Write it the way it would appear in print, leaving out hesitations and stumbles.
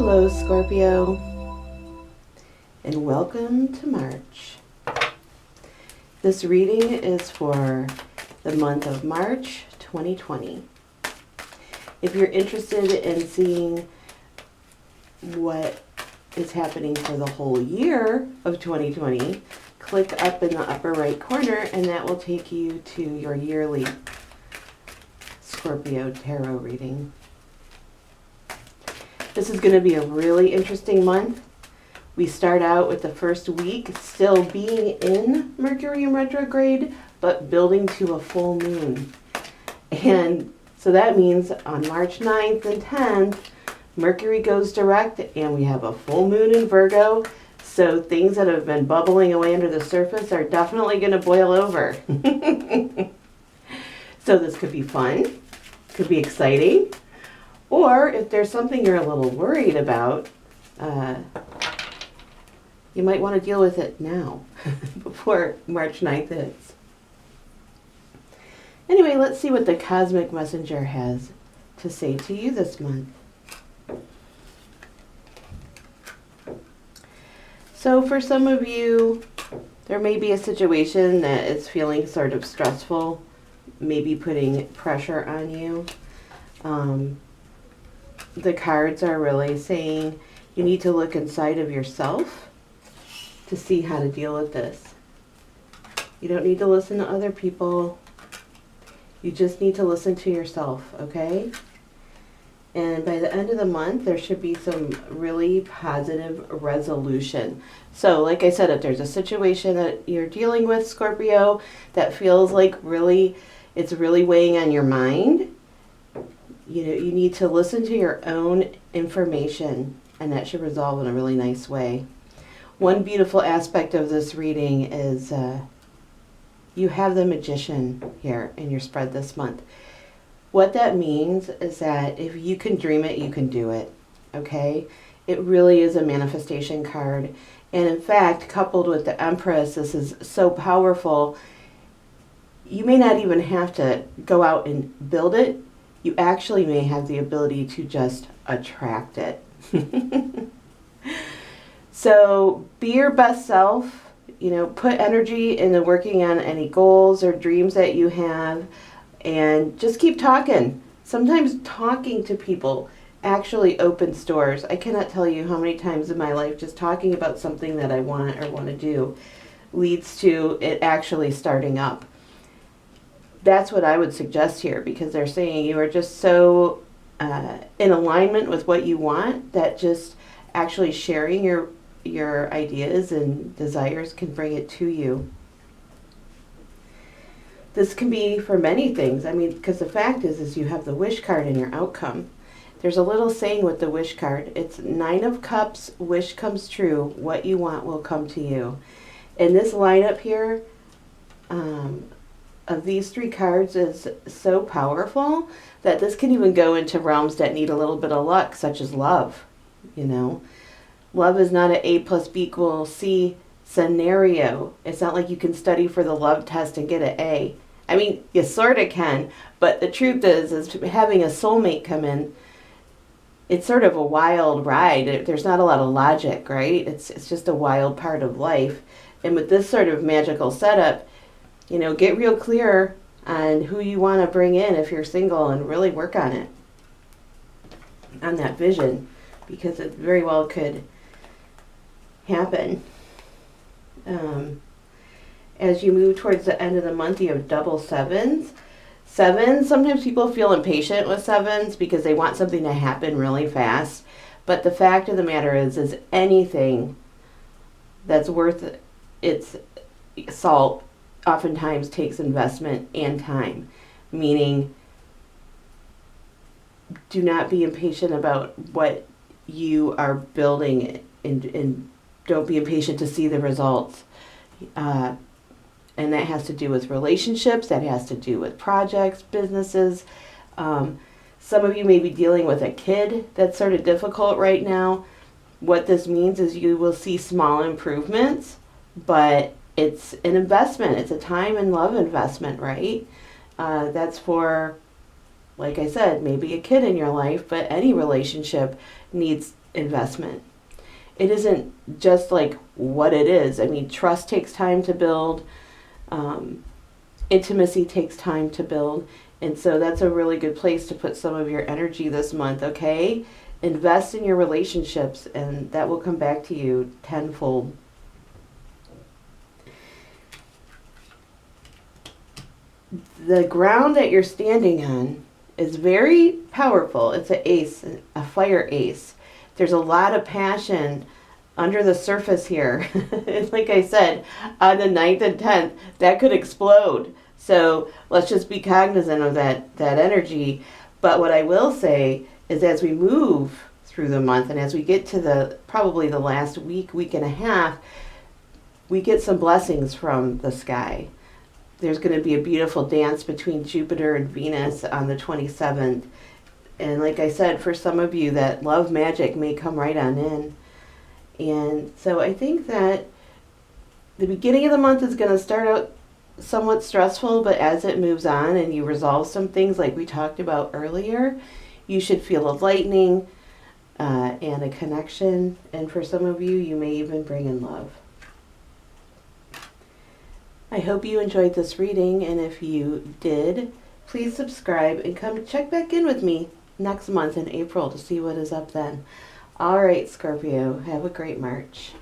Hello, Scorpio, and welcome to March. This reading is for the month of March 2020. If you're interested in seeing what is happening for the whole year of 2020, click up in the upper right corner and that will take you to your yearly Scorpio tarot reading. This is going to be a really interesting month. We start out with the first week still being in Mercury in retrograde, but building to a full moon. And so that means on March 9th and 10th, Mercury goes direct and we have a full moon in Virgo. So things that have been bubbling away under the surface are definitely going to boil over. So this could be fun, could be exciting. Or if there's something you're a little worried about, you might want to deal with it now, before March 9th is. Anyway, let's see what the Cosmic Messenger has to say to you this month. So for some of you, there may be a situation that is feeling sort of stressful, maybe putting pressure on you. The cards are really saying you need to look inside of yourself to see how to deal with this. You don't need to listen to other people. You just need to listen to yourself, okay? And by the end of the month, there should be some really positive resolution. So, like I said, if there's a situation that you're dealing with, Scorpio, that feels like it's really weighing on your mind, you need to listen to your own information, and that should resolve in a really nice way. One beautiful aspect of this reading is you have the Magician here in your spread this month. What that means is that if you can dream it, you can do it, okay? It really is a manifestation card. And in fact, coupled with the Empress, this is so powerful. You may not even have to go out and build it. You actually may have the ability to just attract it. So be your best self, put energy into working on any goals or dreams that you have, and just keep talking. Sometimes talking to people actually opens doors. I cannot tell you how many times in my life just talking about something that I want or want to do leads to it actually starting up. That's what I would suggest here, because they're saying you are just so in alignment with what you want that just actually sharing your ideas and desires can bring it to you. This can be for many things. Because the fact is you have the wish card in your outcome. There's a little saying with the wish card. It's 9 of Cups, wish comes true, what you want will come to you. And this lineup here, of these 3 cards is so powerful that this can even go into realms that need a little bit of luck, such as love. Love is not an A plus B equals C scenario. It's not like you can study for the love test and get an A. You sort of can, but the truth is having a soulmate come in, it's sort of a wild ride. There's not a lot of logic, right? It's just a wild part of life. And with this sort of magical setup, get real clear on who you want to bring in if you're single and really work on it, on that vision, because it very well could happen. As you move towards the end of the month, you have double sevens. Sevens, sometimes people feel impatient with sevens because they want something to happen really fast. But the fact of the matter is anything that's worth its salt oftentimes takes investment and time, meaning do not be impatient about what you are building and don't be impatient to see the results. And that has to do with relationships, that has to do with projects, businesses. Some of you may be dealing with a kid that's sort of difficult right now. What this means is you will see small improvements, but it's an investment. It's a time and love investment, right? That's for, like I said, maybe a kid in your life, but any relationship needs investment. It isn't just like what it is. I mean, trust takes time to build. Intimacy takes time to build. And so that's a really good place to put some of your energy this month, okay? Invest in your relationships, and that will come back to you tenfold. The ground that you're standing on is very powerful. It's an ace, a fire ace. There's a lot of passion under the surface here. And like I said, on the 9th and 10th, that could explode. So let's just be cognizant of that energy. But what I will say is as we move through the month and as we get to probably the last week and a half, we get some blessings from the sky. There's going to be a beautiful dance between Jupiter and Venus on the 27th. And like I said, for some of you, that love magic may come right on in. And so I think that the beginning of the month is going to start out somewhat stressful, but as it moves on and you resolve some things like we talked about earlier, you should feel a lightening and a connection. And for some of you, you may even bring in love. I hope you enjoyed this reading, and if you did, please subscribe and come check back in with me next month in April to see what is up then. All right, Scorpio, have a great March.